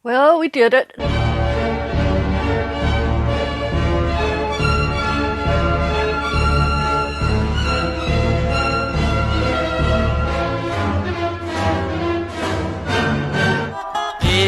Well, we did it. We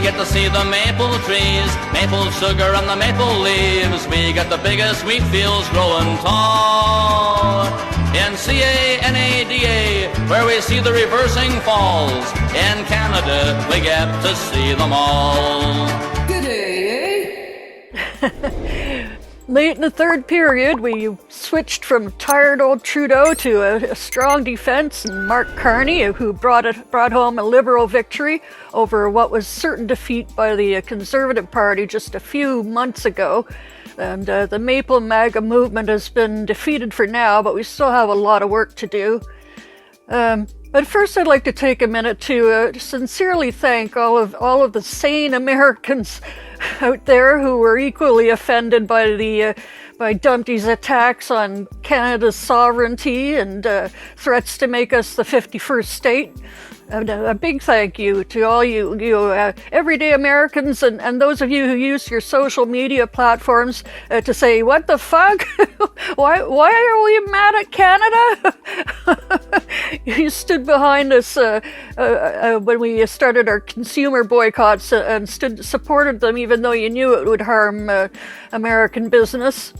get to see the maple trees, maple sugar on the maple leaves. We get the biggest wheat fields growing tall. In Canada, where we see the reversing falls. In Canada, we get to see them all. Good day, eh? Late in the third period, we switched from tired old Trudeau to a strong defense and Mark Carney, who brought home a Liberal victory over what was certain defeat by the Conservative Party just a few months ago. And the Maple MAGA movement has been defeated for now, but we still have a lot of work to do. But first, I'd like to take a minute to sincerely thank all of the sane Americans out there who were equally offended by Dumpty's attacks on Canada's sovereignty and threats to make us the 51st state. And a big thank you to all you everyday Americans and those of you who use your social media platforms to say, what the fuck? why are we mad at Canada? You stood behind us when we started our consumer boycotts and supported them even though you knew it would harm American business.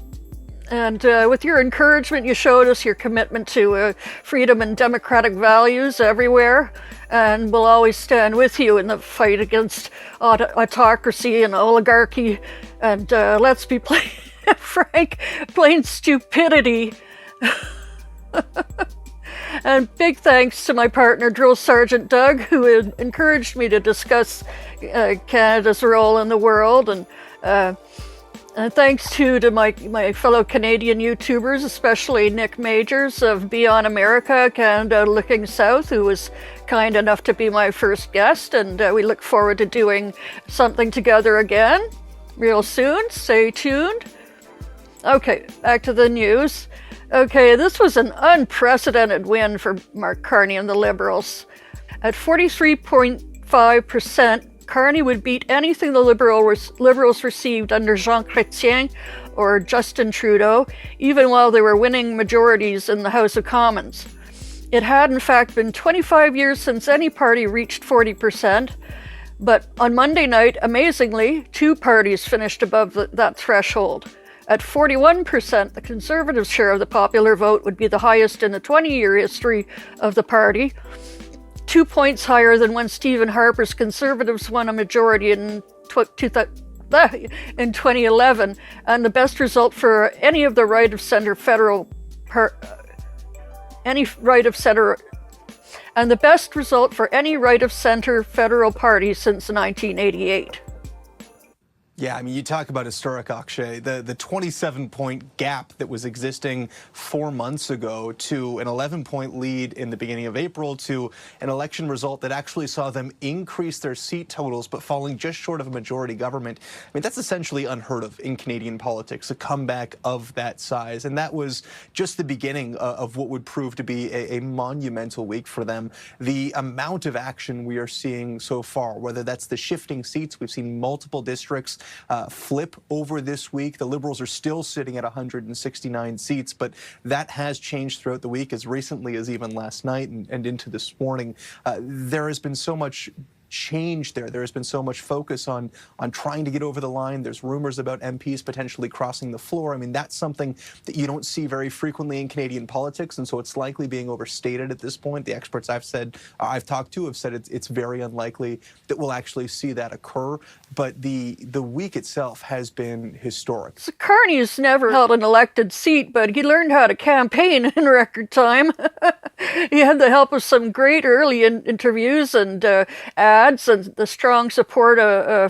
And with your encouragement, you showed us your commitment to freedom and democratic values everywhere. And we'll always stand with you in the fight against autocracy and oligarchy. And let's be frank, plain stupidity. And big thanks to my partner, Drill Sergeant Doug, who encouraged me to discuss Canada's role in the world. And thanks to my fellow Canadian YouTubers, especially Nick Majors of Beyond America, Canada Looking South, who was kind enough to be my first guest. And we look forward to doing something together again real soon. Stay tuned. Okay, back to the news. Okay, this was an unprecedented win for Mark Carney and the Liberals. At 43.5%, Carney would beat anything the Liberals received under Jean Chrétien or Justin Trudeau, even while they were winning majorities in the House of Commons. It had, in fact, been 25 years since any party reached 40%, but on Monday night, amazingly, two parties finished above that threshold. At 41%, the Conservatives' share of the popular vote would be the highest in the 20-year history of the party, 2 points higher than when Stephen Harper's Conservatives won a majority in 2011, and the best result for any right of center federal party since 1988. Yeah, I mean, you talk about historic, Akshay. The 27-point gap that was existing 4 months ago to an 11-point lead in the beginning of April to an election result that actually saw them increase their seat totals but falling just short of a majority government. I mean, that's essentially unheard of in Canadian politics, a comeback of that size. And that was just the beginning of what would prove to be a monumental week for them. The amount of action we are seeing so far, whether that's the shifting seats, we've seen multiple districts flip over this week. The Liberals are still sitting at 169 seats, but that has changed throughout the week as recently as even last night and into this morning. There has been so much change there. There has been so much focus on trying to get over the line. There's rumors about MPs potentially crossing the floor. I mean, that's something that you don't see very frequently in Canadian politics, and so it's likely being overstated at this point. The experts I've talked to have said it's very unlikely that we'll actually see that occur. But the week itself has been historic. So Carney's never held an elected seat, but he learned how to campaign in record time. He had the help of some great early interviews and ads and the strong support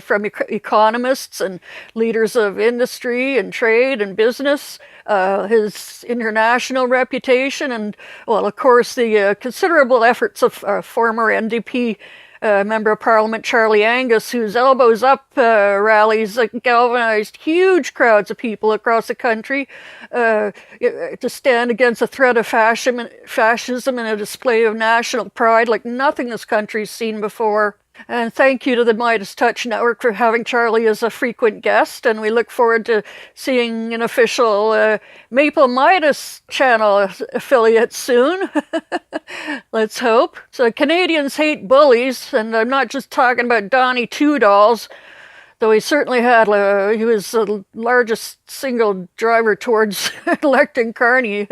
from economists and leaders of industry and trade and business, his international reputation, and, well, of course, the considerable efforts of former NDP Member of Parliament Charlie Angus, whose elbows up rallies galvanized huge crowds of people across the country to stand against a threat of fascism and a display of national pride like nothing this country's seen before. And thank you to the Midas Touch Network for having Charlie as a frequent guest. And we look forward to seeing an official Maple Midas channel affiliate soon. Let's hope. So Canadians hate bullies, and I'm not just talking about Donnie Two Dolls, though he certainly he was the largest single driver towards electing Carney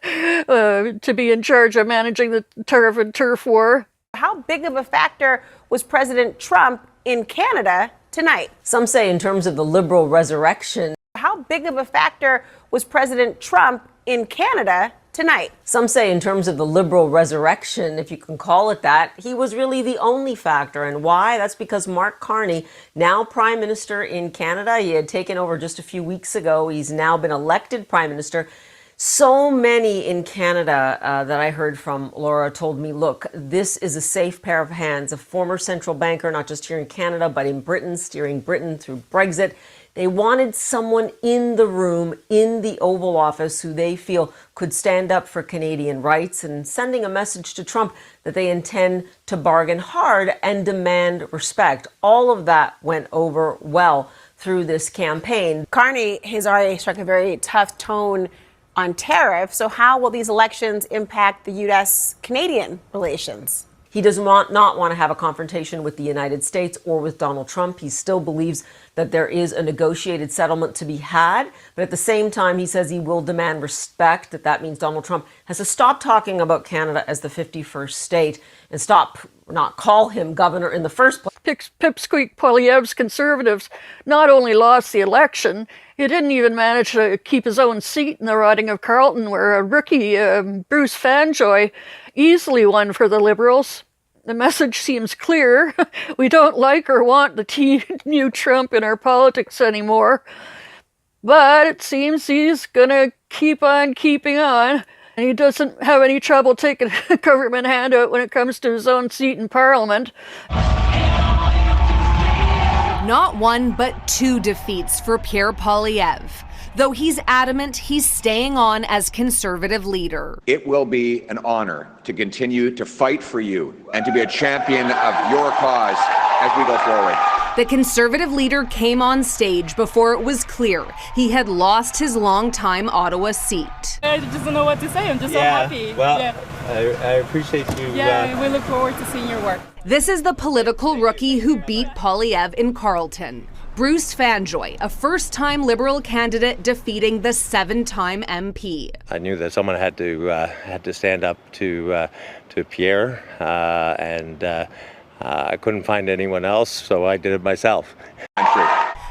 to be in charge of managing the turf and turf war. How big of a factor was President Trump in Canada tonight? Some say in terms of the Liberal resurrection. How big of a factor was President Trump in Canada tonight? Some say in terms of the Liberal resurrection, if you can call it that, he was really the only factor. And why? That's because Mark Carney, now Prime Minister in Canada, he had taken over just a few weeks ago. He's now been elected Prime Minister. So many in Canada that I heard from, Laura, told me, look, this is a safe pair of hands. A former central banker, not just here in Canada, but in Britain, steering Britain through Brexit. They wanted someone in the room, in the Oval Office, who they feel could stand up for Canadian rights, and sending a message to Trump that they intend to bargain hard and demand respect. All of that went over well through this campaign. Carney has already struck a very tough tone on tariffs. So how will these elections impact the U.S.-Canadian relations? He does not want to have a confrontation with the United States or with Donald Trump. He still believes that there is a negotiated settlement to be had. But at the same time, he says he will demand respect, that means Donald Trump has to stop talking about Canada as the 51st state and not call him governor in the first place. Pipsqueak Poilievre's Conservatives not only lost the election, he didn't even manage to keep his own seat in the riding of Carleton, where a rookie, Bruce Fanjoy, easily won for the Liberals. The message seems clear. We don't like or want the new Trump in our politics anymore. But it seems he's going to keep on keeping on. And he doesn't have any trouble taking a government handout when it comes to his own seat in Parliament. Not one, but two defeats for Pierre Poilievre. Though he's adamant he's staying on as Conservative leader. It will be an honor to continue to fight for you and to be a champion of your cause as we go forward. The Conservative leader came on stage before it was clear he had lost his longtime Ottawa seat. I just don't know what to say. I'm just so happy. Well, I appreciate you. Yeah, we look forward to seeing your work. This is the political rookie who beat Poilievre in Carleton. Bruce Fanjoy, a first-time Liberal candidate defeating the 7-time MP. I knew that someone had to stand up to Pierre, and I couldn't find anyone else, so I did it myself.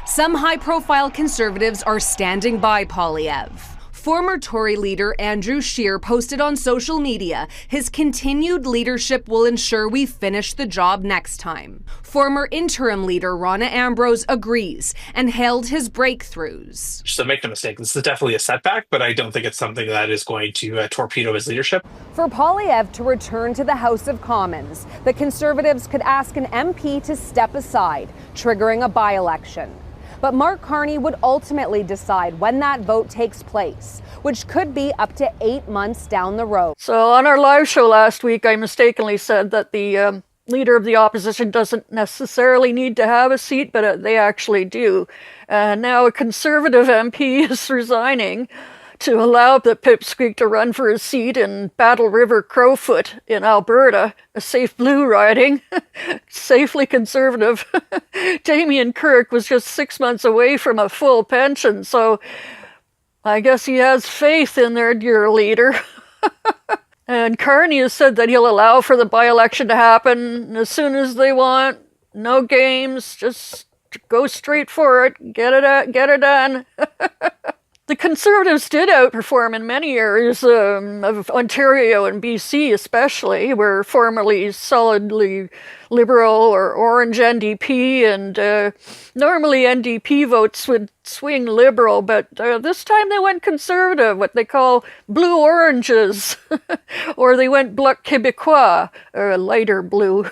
Some high-profile Conservatives are standing by Poilievre. Former Tory leader Andrew Scheer posted on social media his continued leadership will ensure we finish the job next time. Former interim leader Rona Ambrose agrees and hailed his breakthroughs. So make no mistake, this is definitely a setback, but I don't think it's something that is going to torpedo his leadership. For Poilievre to return to the House of Commons, the Conservatives could ask an MP to step aside, triggering a by-election. But Mark Carney would ultimately decide when that vote takes place, which could be up to 8 months down the road. So on our live show last week, I mistakenly said that the leader of the opposition doesn't necessarily need to have a seat, but they actually do. Now a Conservative MP is resigning to allow the pipsqueak to run for his seat in Battle River Crowfoot in Alberta, a safe blue riding, safely Conservative. Damien Kirk was just 6 months away from a full pension, so I guess he has faith in their dear leader. And Carney has said that he'll allow for the by-election to happen as soon as they want. No games, just go straight for it, get it done. The Conservatives did outperform in many areas of Ontario and BC especially, where formerly solidly Liberal or Orange NDP, and normally NDP votes would swing Liberal, but this time they went Conservative, what they call blue oranges, or they went Bloc Québécois, or a lighter blue.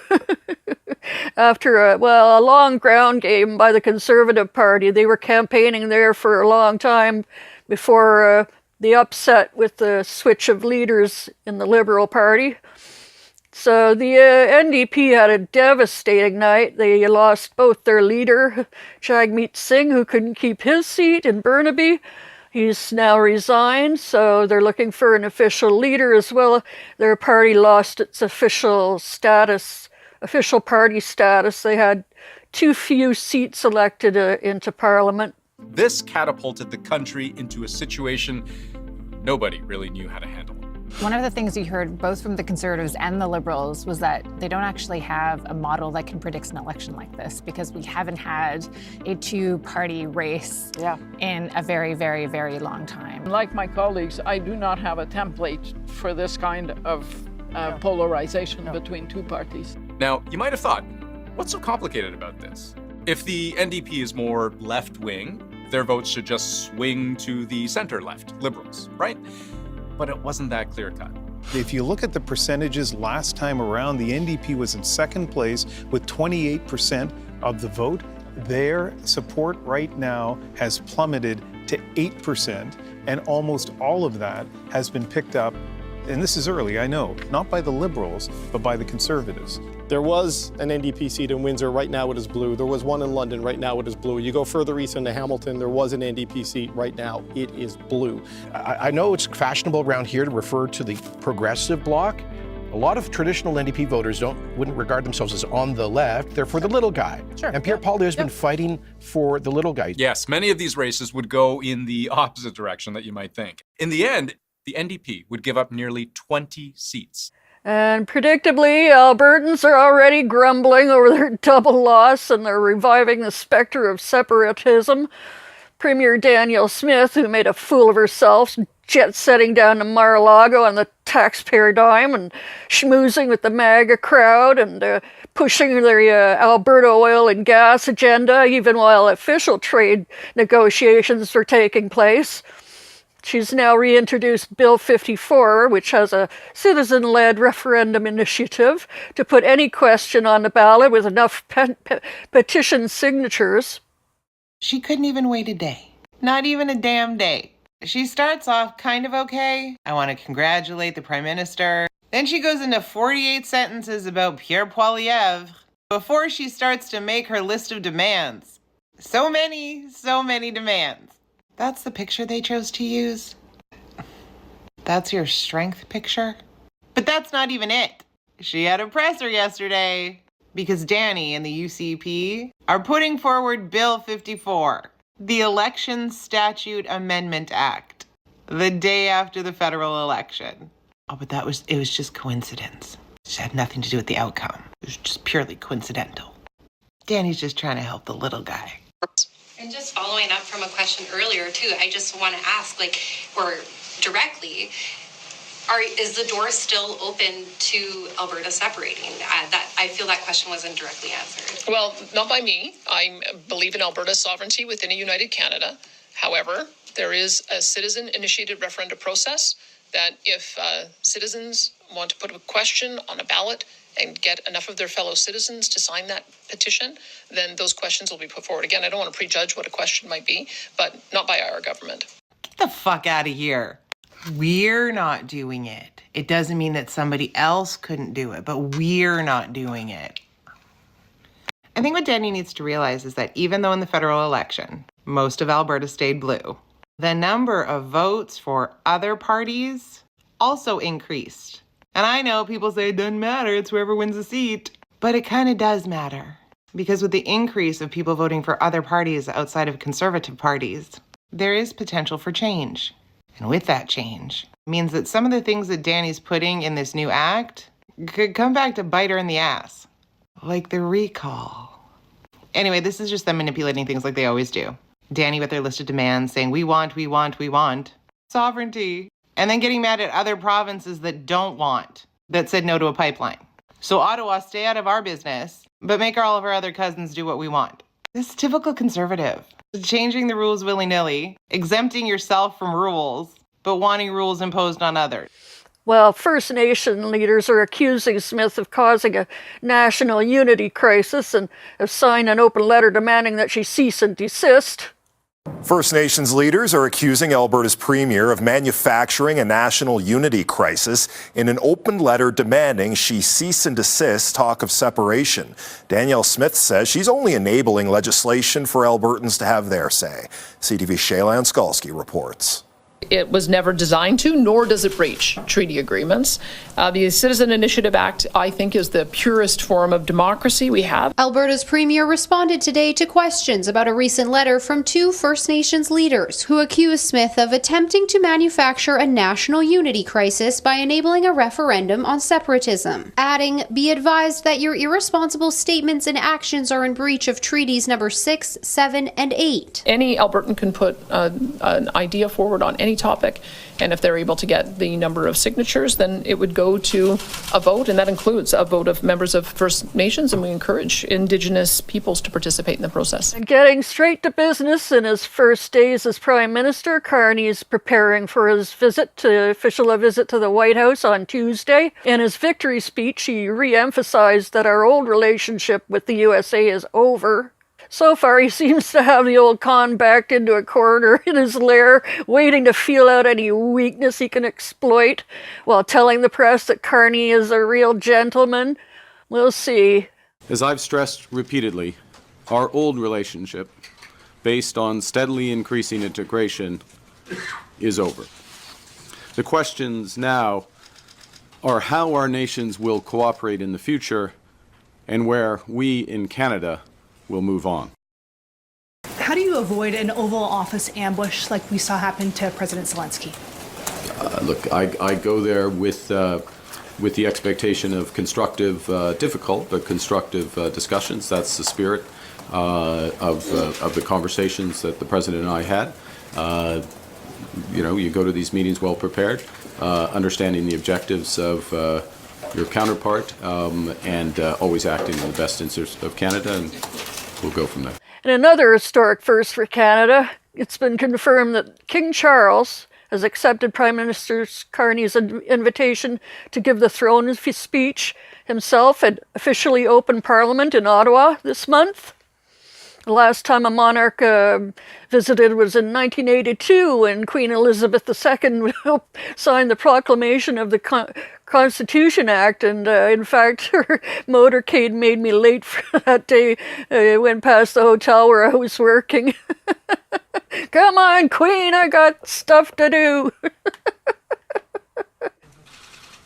After a long ground game by the Conservative Party. They were campaigning there for a long time before the upset with the switch of leaders in the Liberal Party. So the NDP had a devastating night. They lost both their leader, Jagmeet Singh, who couldn't keep his seat in Burnaby. He's now resigned, so they're looking for an official leader as well. Their party lost its official party status. They had too few seats elected into Parliament. This catapulted the country into a situation nobody really knew how to handle. One of the things you heard both from the Conservatives and the Liberals was that they don't actually have a model that can predict an election like this, because we haven't had a two-party race in a very, very, very long time. Like my colleagues, I do not have a template for this kind of polarization between two parties. Now, you might have thought, what's so complicated about this? If the NDP is more left-wing, their votes should just swing to the center-left, Liberals, right? But it wasn't that clear-cut. If you look at the percentages last time around, the NDP was in second place with 28% of the vote. Their support right now has plummeted to 8%, and almost all of that has been picked up, and this is early, I know, not by the Liberals, but by the Conservatives. There was an NDP seat in Windsor, right now it is blue. There was one in London, right now it is blue. You go further east into Hamilton, there was an NDP seat, right now it is blue. I know it's fashionable around here to refer to the progressive bloc. A lot of traditional NDP voters wouldn't regard themselves as on the left. They're for the little guy. Sure. And Pierre Poilievre has been fighting for the little guy. Yes, many of these races would go in the opposite direction that you might think. In the end, the NDP would give up nearly 20 seats. And predictably, Albertans are already grumbling over their double loss, and they're reviving the specter of separatism. Premier Danielle Smith, who made a fool of herself, jet-setting down to Mar-a-Lago on the taxpayer dime and schmoozing with the MAGA crowd and pushing their Alberta oil and gas agenda, even while official trade negotiations were taking place. She's now reintroduced Bill 54, which has a citizen-led referendum initiative to put any question on the ballot with enough petition signatures. She couldn't even wait a day. Not even a damn day. She starts off kind of okay. I want to congratulate the Prime Minister. Then she goes into 48 sentences about Pierre Poilievre before she starts to make her list of demands. So many demands. That's the picture they chose to use? That's your strength picture? But that's not even it. She had a presser yesterday because Danny and the UCP are putting forward Bill 54, the Election Statute Amendment Act, the day after the federal election. Oh, but it was just coincidence. It had nothing to do with the outcome. It was just purely coincidental. Danny's just trying to help the little guy. And just following up from a question earlier, too, I just want to ask, is the door still open to Alberta separating? I feel that question wasn't directly answered. Well, not by me. I believe in Alberta's sovereignty within a united Canada. However, there is a citizen-initiated referenda process that if citizens want to put a question on a ballot and get enough of their fellow citizens to sign that petition, then those questions will be put forward. Again, I don't want to prejudge what a question might be, but not by our government. Get the fuck out of here. We're not doing it. It doesn't mean that somebody else couldn't do it, but we're not doing it. I think what Danny needs to realize is that even though in the federal election, most of Alberta stayed blue, the number of votes for other parties also increased. And I know people say it doesn't matter, it's whoever wins a seat. But it kind of does matter. Because with the increase of people voting for other parties outside of conservative parties, there is potential for change. And with that change, it means that some of the things that Danny's putting in this new act could come back to bite her in the ass. Like the recall. Anyway, this is just them manipulating things like they always do. Danny with their list of demands saying, we want sovereignty. And then getting mad at other provinces that don't want, that said no to a pipeline. So Ottawa, stay out of our business, but make all of our other cousins do what we want. This is typical conservative. Changing the rules willy-nilly, exempting yourself from rules, but wanting rules imposed on others. Well, First Nation leaders are accusing Smith of causing a national unity crisis and have signed an open letter demanding that she cease and desist. First Nations leaders are accusing Alberta's premier of manufacturing a national unity crisis in an open letter demanding she cease and desist talk of separation. Danielle Smith says she's only enabling legislation for Albertans to have their say. CTV's Shaylan Skalski reports. It was never designed to, nor does it breach treaty agreements. The Citizen Initiative Act, I think, is the purest form of democracy we have. Alberta's premier responded today to questions about a recent letter from two First Nations leaders who accused Smith of attempting to manufacture a national unity crisis by enabling a referendum on separatism, adding, "Be advised that your irresponsible statements and actions are in breach of treaties number 6, 7, and 8. Any Albertan can put an idea forward on any topic, and if they're able to get the number of signatures, then it would go to a vote, and that includes a vote of members of First Nations, and we encourage Indigenous peoples to participate in the process. And getting straight to business, in his first days as Prime Minister, Carney is preparing for his official visit to the White House on Tuesday. In his victory speech, he re-emphasized that our old relationship with the USA is over. So far, he seems to have the old con backed into a corner in his lair, waiting to feel out any weakness he can exploit, while telling the press that Carney is a real gentleman. We'll see. As I've stressed repeatedly, our old relationship, based on steadily increasing integration, is over. The questions now are how our nations will cooperate in the future and where we in Canada will move on. How do you avoid an Oval Office ambush like we saw happen to President Zelensky? Look, I go there with the expectation of constructive, difficult, but constructive discussions. That's the spirit of the conversations that the President and I had. You go to these meetings well prepared, understanding the objectives of your counterpart, and always acting in the best interest of Canada, and we'll go from there. And another historic first for Canada, it's been confirmed that King Charles has accepted Prime Minister Carney's invitation to give the throne speech himself and officially open Parliament in Ottawa this month. The last time a monarch visited was in 1982 when Queen Elizabeth II signed the proclamation of the Constitution Act, and in fact her motorcade made me late for that day. I went past the hotel where I was working. Come on, Queen, I got stuff to do.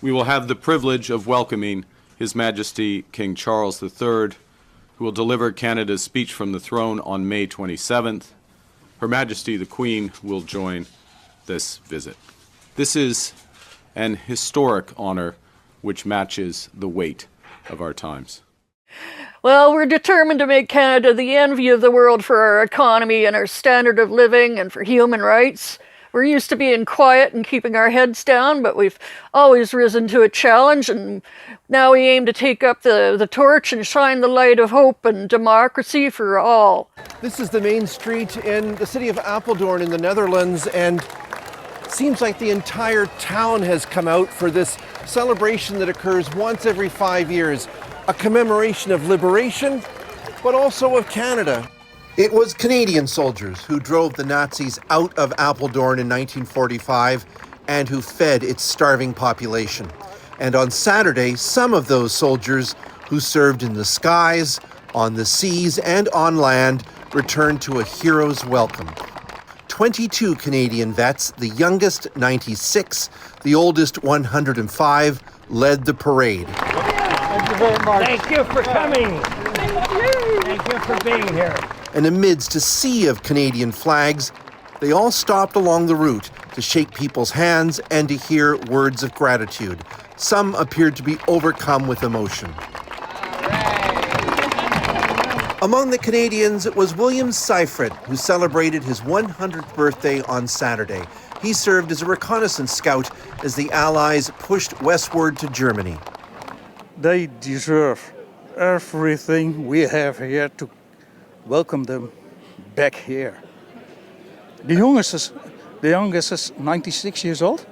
We will have the privilege of welcoming His Majesty King Charles III, who will deliver Canada's speech from the throne on May 27th. Her Majesty the Queen will join this visit. This is an historic honor which matches the weight of our times. Well, we're determined to make Canada the envy of the world for our economy and our standard of living and for human rights. We're used to being quiet and keeping our heads down, but we've always risen to a challenge, and now we aim to take up the torch and shine the light of hope and democracy for all. This is the main street in the city of Apeldoorn in the Netherlands, and it seems like the entire town has come out for this celebration that occurs once every 5 years, a commemoration of liberation, but also of Canada. It was Canadian soldiers who drove the Nazis out of Apeldoorn in 1945 and who fed its starving population. And on Saturday, some of those soldiers who served in the skies, on the seas, and on land returned to a hero's welcome. 22 Canadian vets, the youngest 96, the oldest 105, led the parade. Thank you very much. Thank you for coming. Thank you for being here. And amidst a sea of Canadian flags, they all stopped along the route to shake people's hands and to hear words of gratitude. Some appeared to be overcome with emotion. Among the Canadians was William Seifert, who celebrated his 100th birthday on Saturday. He served as a reconnaissance scout as the Allies pushed westward to Germany. They deserve everything we have here to welcome them back here. The youngest is 96 years old.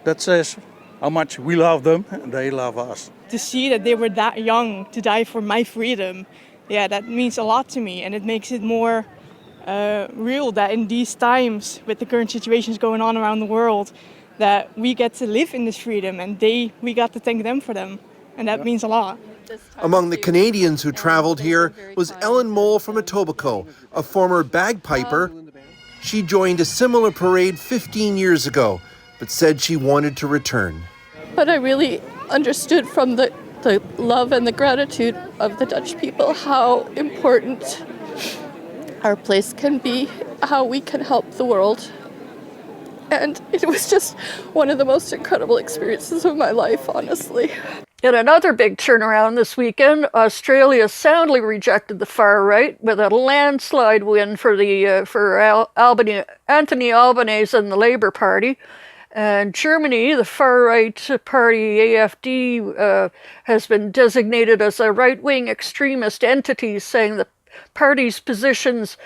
That says how much we love them and they love us. To see that they were that young to die for my freedom, yeah, that means a lot to me, and it makes it more real that in these times, with the current situations going on around the world, that we get to live in this freedom, and we got to thank them for them, and that means a lot. Among the Canadians who traveled here was Ellen Mole from Etobicoke, a former bagpiper. She joined a similar parade 15 years ago, but said she wanted to return. But I really understood from the love and the gratitude of the Dutch people how important our place can be, how we can help the world. And it was just one of the most incredible experiences of my life, honestly. In another big turnaround this weekend, Australia soundly rejected the far right with a landslide win for Anthony Albanese and the Labour Party. And Germany, the far-right party AfD, has been designated as a right-wing extremist entity, saying the party's positions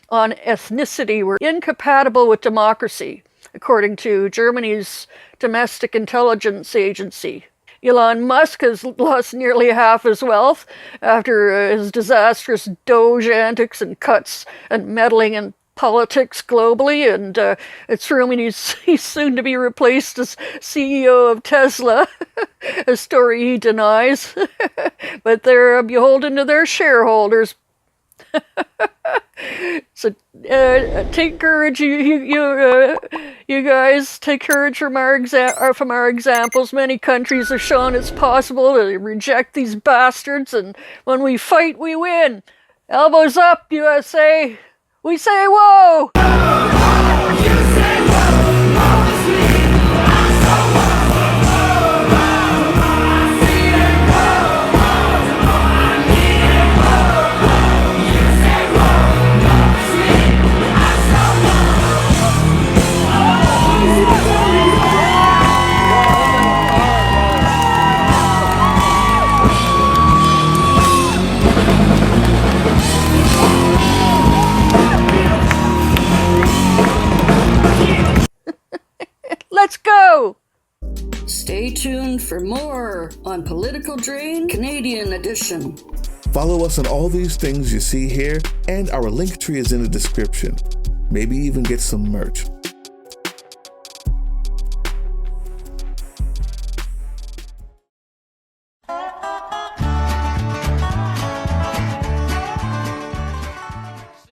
on ethnicity were incompatible with democracy, according to Germany's domestic intelligence agency. Elon Musk has lost nearly half his wealth after his disastrous Doge antics and cuts and meddling in politics globally, and it's rumored he's soon to be replaced as CEO of Tesla, a story he denies. But they're beholden to their shareholders. So take courage, you guys. Take courage from our examples. Many countries have shown it's possible to reject these bastards, and when we fight, we win. Elbows up, USA. We say whoa! Let's go! Stay tuned for more on Political Drain Canadian Edition. Follow us on all these things you see here, and our link tree is in the description. Maybe even get some merch.